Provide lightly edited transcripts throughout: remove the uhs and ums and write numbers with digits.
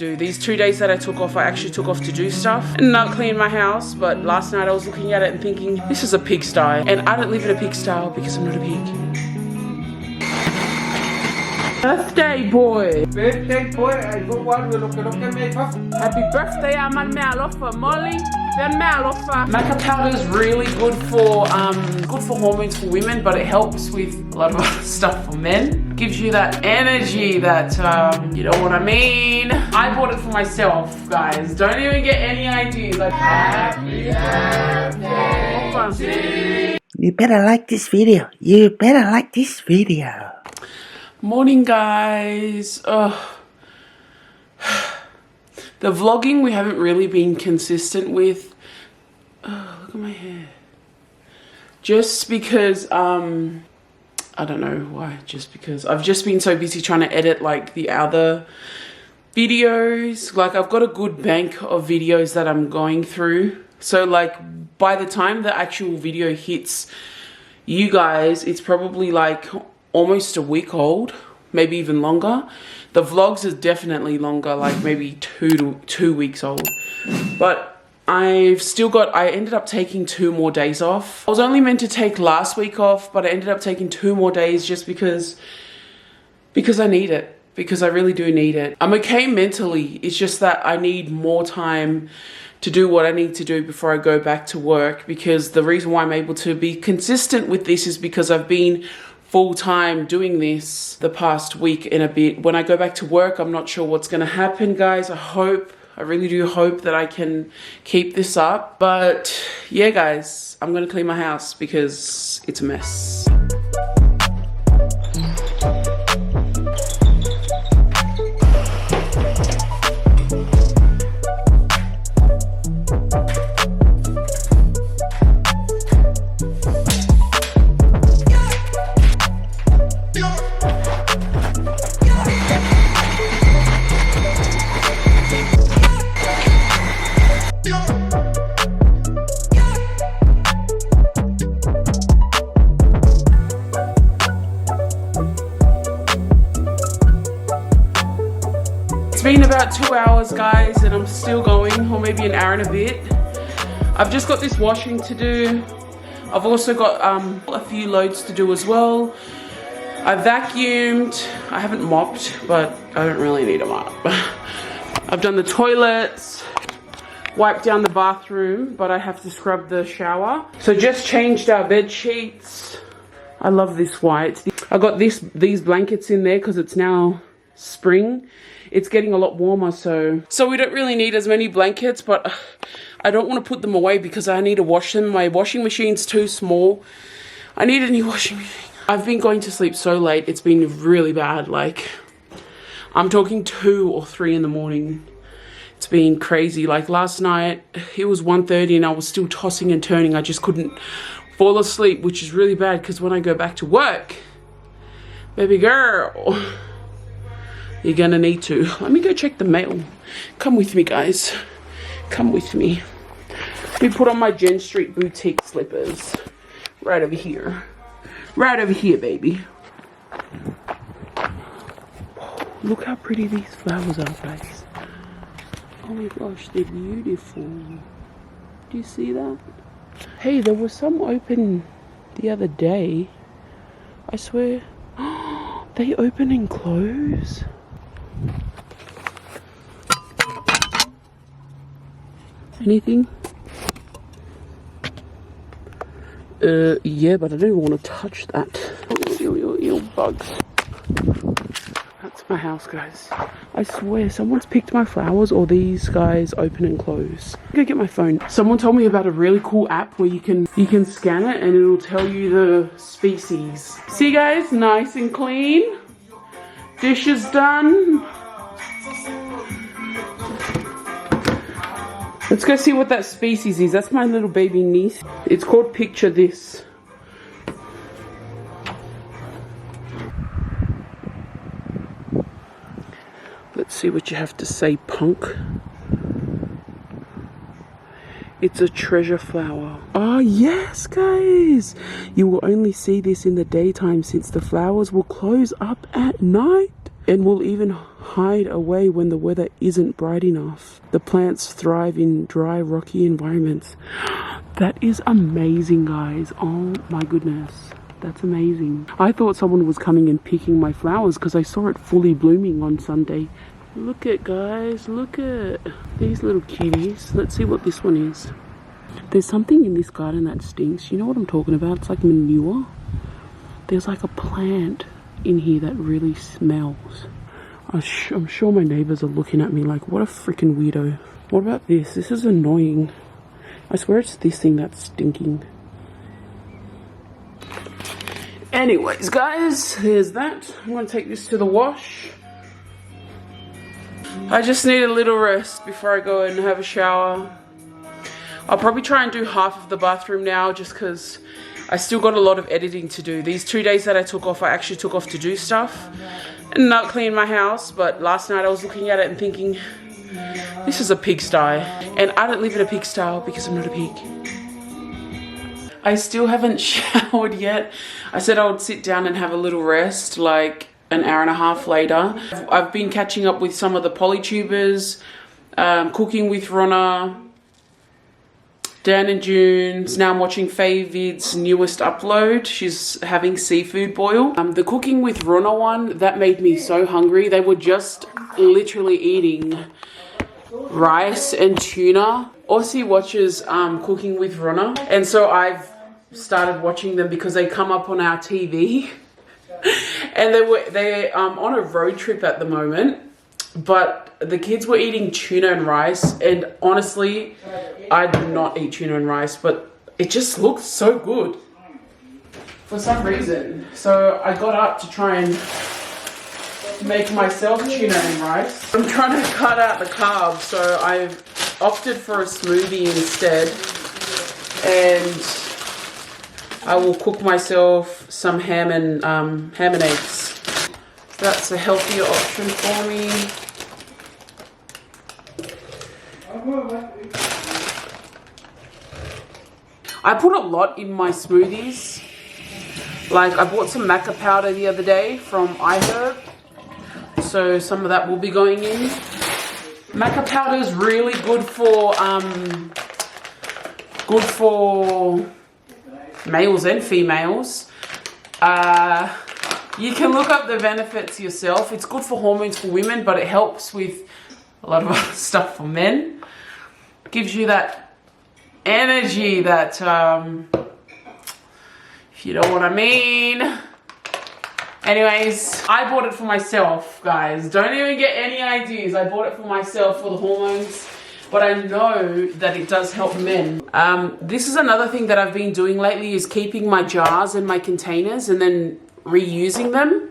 do. These 2 days that I took off, I actually took off to do stuff and not clean my house. But last night I was looking at it and thinking, this is a pigsty. And I don't live in a pigsty because I'm not a pig. Birthday boy! Birthday boy, I go one look at me. Happy birthday, I'm on Malae, Molly. Then Malae. Maca powder is really good for hormones for women, but it helps with a lot of other stuff for men. Gives you that energy that you know what I mean. I bought it for myself, guys. Don't even get any ideas. Like, happy birthday. You better like this video. You better like this video. Morning, guys. The vlogging we haven't really been consistent with. Oh, look at my hair. Just because I don't know why, just because I've just been so busy trying to edit like the other videos. Like, I've got a good bank of videos that I'm going through, so like by the time the actual video hits you guys, it's probably like almost a week old, maybe even longer. The vlogs is definitely longer, like maybe 2 weeks old. But I've still got, I ended up taking 2 more days off. I was only meant to take last week off, but I ended up taking 2 more days just because I need it. Because I really do need it. I'm okay mentally, it's just that I need more time to do what I need to do before I go back to work. Because the reason why I'm able to be consistent with this is because I've been full-time doing this the past week and a bit. When I go back to work, I'm not sure what's gonna happen, guys. I really do hope that I can keep this up. But yeah, guys, I'm gonna clean my house because it's a mess. It's been about 2 hours, guys, and I'm still going, or maybe an hour and a bit. I've just got this washing to do. I've also got a few loads to do as well. I vacuumed. I haven't mopped, but I don't really need a mop. I've done the toilets, wiped down the bathroom, but I have to scrub the shower. So just changed our bed sheets. I love this white. I got these blankets in there because it's now spring. It's getting a lot warmer, so we don't really need as many blankets, but I don't want to put them away because I need to wash them. My washing machine's too small. I need a new washing machine. I've been going to sleep so late. It's been really bad. Like, I'm talking 2 or 3 in the morning. It's been crazy. Like last night, it was 1:30 and I was still tossing and turning. I just couldn't fall asleep, which is really bad because when I go back to work, baby girl, you're gonna need to. Let me go check the mail. Come with me, guys. Come with me. Let me put on my Gen Street boutique slippers. Right over here. Right over here, baby. Look how pretty these flowers are, guys. Oh my gosh, they're beautiful. Do you see that? Hey, there was some open the other day. I swear. They open and close. Anything? Yeah, but I don't even want to touch that. Ew, bugs. That's my house, guys. I swear, someone's picked my flowers, or these guys open and close. Go get my phone. Someone told me about a really cool app where you can scan it and it'll tell you the species. See, guys, nice and clean. Dishes done. Let's go see what that species is. That's my little baby niece. It's called Picture This. Let's see what you have to say, punk. It's a treasure flower. Oh, yes, guys. You will only see this in the daytime since the flowers will close up at night. and will even hide away when the weather isn't bright enough. The plants thrive in dry, rocky environments. That is amazing, guys. Oh my goodness. That's amazing. I thought someone was coming and picking my flowers because I saw it fully blooming on Sunday. Look at, guys, look at these little kitties. Let's see what this one is. There's something in this garden that stinks. You know what I'm talking about? It's like manure. There's like a plant in here that really smells. I'm sure my neighbors are looking at me like, what a freaking weirdo. What about this? This is annoying. I swear it's this thing that's stinking. Anyways, guys, there's that. I'm going to take this to the wash. I just need a little rest before I go and have a shower. I'll probably try and do half of the bathroom now just because I still got a lot of editing to do. These 2 days that I took off, I actually took off to do stuff and not clean my house. But last night I was looking at it and thinking, this is a pigsty. And I don't live in a pigsty because I'm not a pig. I still haven't showered yet. I said I would sit down and have a little rest, like an hour and a half later. I've been catching up with some of the polytubers, cooking with Ronna, Dan and June's. Now I'm watching Faye Vid's newest upload. She's having seafood boil. The cooking with Ronna one, that made me so hungry. They were just literally eating rice and tuna. Aussie watches Cooking with Ronna, and so I've started watching them because they come up on our TV. And they're on a road trip at the moment, but the kids were eating tuna and rice, and honestly, I do not eat tuna and rice, but it just looked so good for some reason. So I got up to try and make myself tuna and rice. I'm trying to cut out the carbs, so I've opted for a smoothie instead, and I will cook myself some ham and eggs. That's a healthier option for me. I put a lot in my smoothies. Like, I bought some maca powder the other day from iHerb, so some of that will be going in. Maca powder is really good for males and females. You can look up the benefits yourself. It's good for hormones for women, but it helps with a lot of other stuff for men. Gives you that energy that, if you know what I mean. Anyways, I bought it for myself, guys. Don't even get any ideas. I bought it for myself for the hormones, but I know that it does help men. This is another thing that I've been doing lately, is keeping my jars and my containers and then reusing them.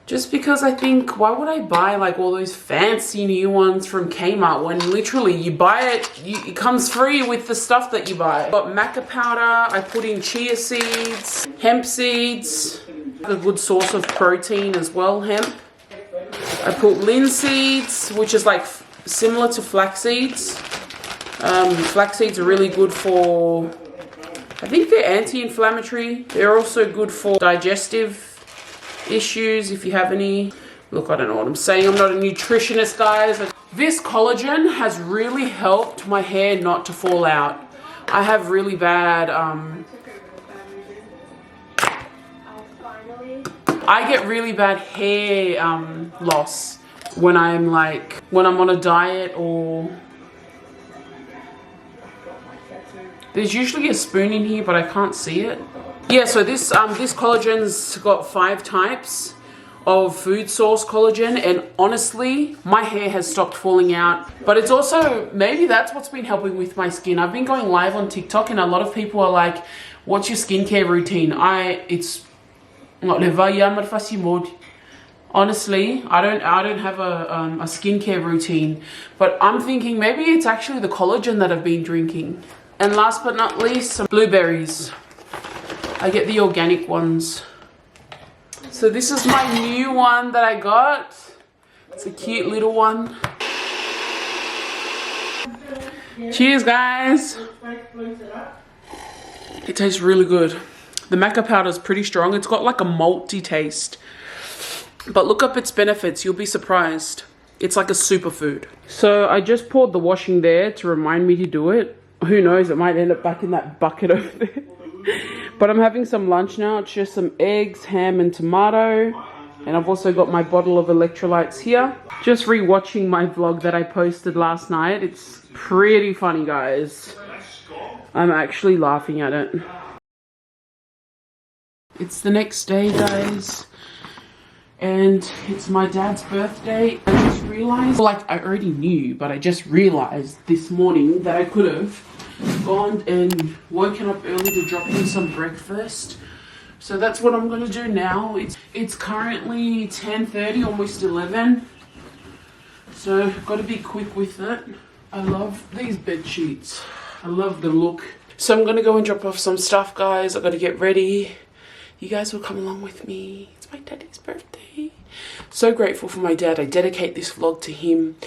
Just because I think, why would I buy like all those fancy new ones from Kmart when literally you buy it, it comes free with the stuff that you buy. Got maca powder, I put in chia seeds, hemp seeds, a good source of protein as well, hemp. I put linseeds, which is like similar to flax seeds. Flax seeds are really good for, I think they're anti-inflammatory. They're also good for digestive issues if you have any. Look, I don't know what I'm saying. I'm not a nutritionist, guys. This collagen has really helped my hair not to fall out. I have really bad, I get really bad hair loss when I'm on a diet, or there's usually a spoon in here, but I can't see it. Yeah, so this collagen's got 5 types of food source collagen, and honestly, my hair has stopped falling out. But it's also, maybe that's what's been helping with my skin. I've been going live on TikTok, and a lot of people are like, what's your skincare routine? Honestly, I don't have a skincare routine, but I'm thinking maybe it's actually the collagen that I've been drinking. And last but not least, some blueberries. I get the organic ones. So this is my new one that I got. It's a cute little one. Cheers, guys. It tastes really good. The maca powder is pretty strong. It's got like a malty taste. But look up its benefits, you'll be surprised. It's like a superfood. So I just poured the washing there to remind me to do it. Who knows, it might end up back in that bucket over there. But I'm having some lunch now. It's just some eggs, ham and tomato. And I've also got my bottle of electrolytes here. Just re-watching my vlog that I posted last night. It's pretty funny, guys. I'm actually laughing at it. It's the next day, guys. And it's my dad's birthday. I just realized, like I already knew, but I just realized this morning that I could have gone and woken up early to drop him some breakfast. So that's what I'm gonna do now. It's currently 10:30, almost 11. So gotta be quick with it. I love these bed sheets. I love the look. So I'm gonna go and drop off some stuff, guys. I gotta get ready. You guys will come along with me. It's my daddy's birthday. So grateful for my dad. I dedicate this vlog to him.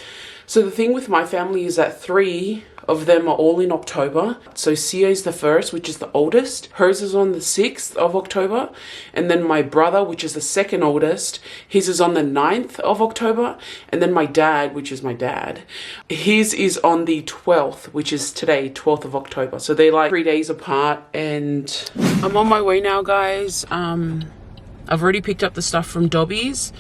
So the thing with my family is that 3 of them are all in October. So Sia's the 1st, which is the oldest. Hers is on the 6th of October. And then my brother, which is the 2nd oldest, his is on the 9th of October. And then my dad, which is my dad, his is on the 12th, which is today, 12th of October. So they're like 3 days apart. And I'm on my way now, guys. I've already picked up the stuff from Dobby's.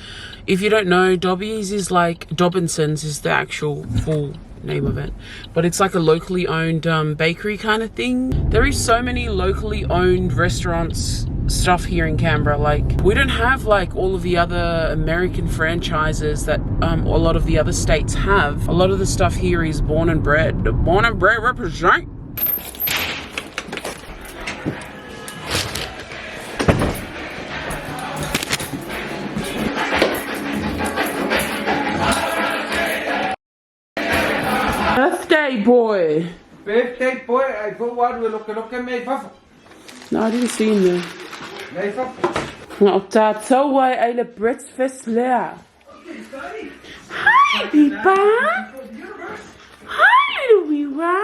If you don't know, Dobby's is like, Dobinson's is the actual full name of it. But it's like a locally owned bakery kind of thing. There is so many locally owned restaurants stuff here in Canberra. Like, we don't have like all of the other American franchises that a lot of the other states have. A lot of the stuff here is born and bred. The born and bred represent. Birthday boy. Birthday boy, I go what we look at me papa. No, I didn't see him there. Nee papa. Nou, dat zo wij hele breakfast leer. Hi, Biba. Hi, little Biba.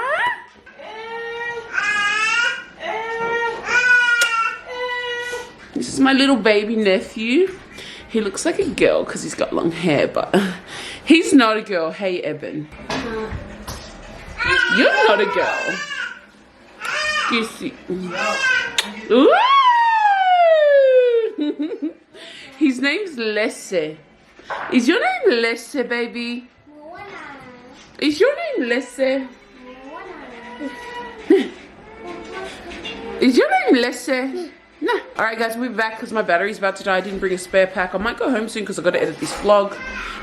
This is my little baby nephew. He looks like a girl because he's got long hair, but he's not a girl. Hey, Eben. You're not a girl. You see. Ooh! His name's Lesse. Is your name Lesse, baby? Is your name Lesse? Is your name Lesse? No. Alright guys, we'll be back because my battery's about to die. I didn't bring a spare pack. I might go home soon because I've got to edit this vlog.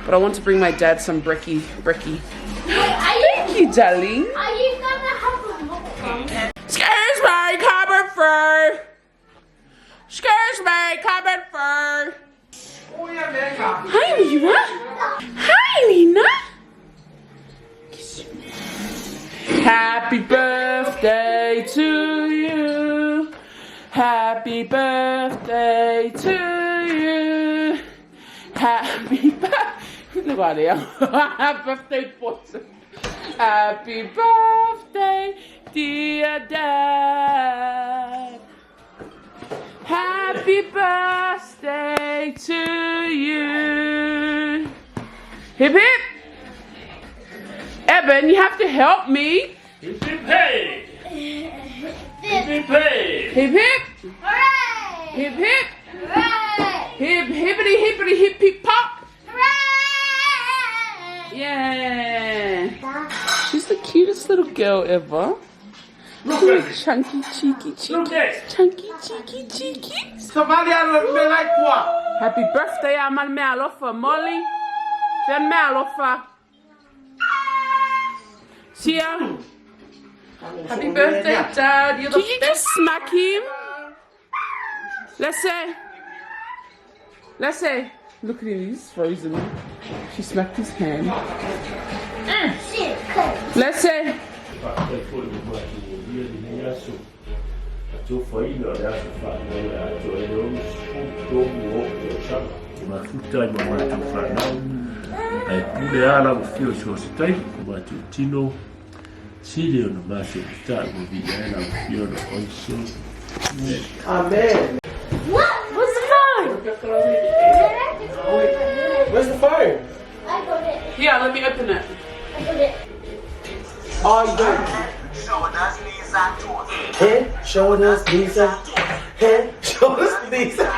But I want to bring my dad some brekkie. Thank you, darling. Are you gonna have a mukbang? Excuse me, coming through. Excuse me, coming through. Hi, Lena. Hi, Lena. Happy birthday to you. Happy birthday to you. Happy birthday. Look at it. Happy birthday, boys. Happy birthday, dear Dad. Happy birthday to you. Hip hip. Eben, you have to help me. Hip hip hey! Hip hip hey! Hip hip. Hooray! Hip hip. Hooray! Hip hippity hippity hip hip pop. Hooray! Yeah. She's the cutest little girl ever. Look at Chunky, cheeky, Look cheeky. at Chunky, cheeky, cheeky. Somalia look me like quoi? Happy birthday à ma mère l'offre, Molly. Fais une mère l'offre. Tia. Happy birthday, Dad. You're the Did you just smack him? Let's say. Look at him, he's frozen. She smacked his hand. Let's say. Amen. What's the phone? Alright, let me open it. Oh, you don't. Head, shoulders, knees, and head, shoulders, knees, and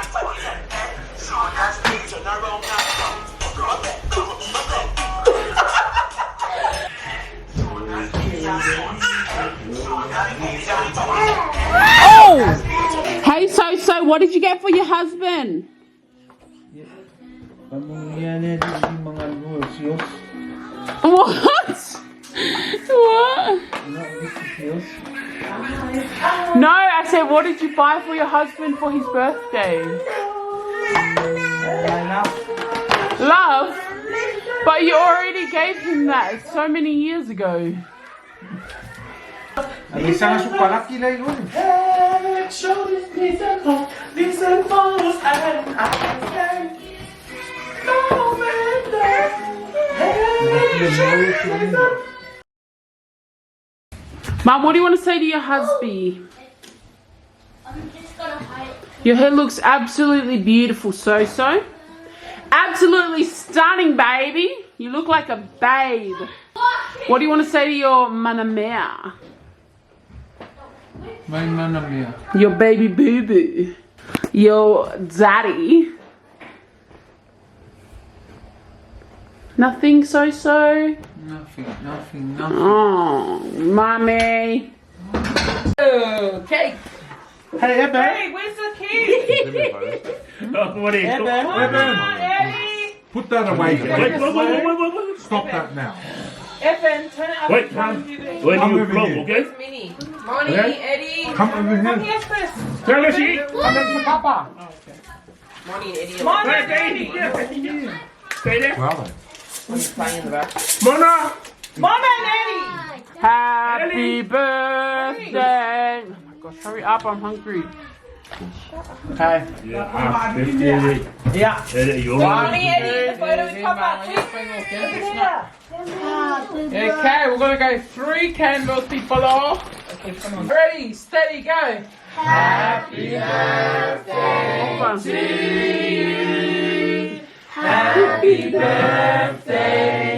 Oh! Hey, so, what did you get for your husband? What? What? No, I said, what did you buy for your husband for his birthday? Love? But you already gave him that so many years ago. Isang sukalaki lang yun. Mom, what do you want to say to your husband? I'm just gonna hide it. Your hair looks absolutely beautiful, so. Absolutely stunning, baby. You look like a babe. What do you want to say to your manamea? May manamia. Your baby boo-boo. Your daddy. Nothing, so. Nothing. Oh, mommy. Oh, cake. Hey, Eben. Hey, where's the cake? What is it? Eddie! Put that away. Wait. Stop that now. Evan, turn it up. Wait, Come do this. when Come you over blow, here. okay? Minnie. Money, Okay. Eddie. Come over Come here. here first. Tell us eat. Come into Papa. Money and Eddie. Mona, Stay Eddie. Stay there. Well, Playing in the back. Mona. Mona and Eddie. Happy birthday. Oh my gosh, hurry up, I'm hungry. Hi. Yeah. Yeah. Money, Eddie. The photo with Papa. Okay, we're gonna go 3 candles, people off. Okay, come on. Ready, steady, go. Happy birthday to you. Happy birthday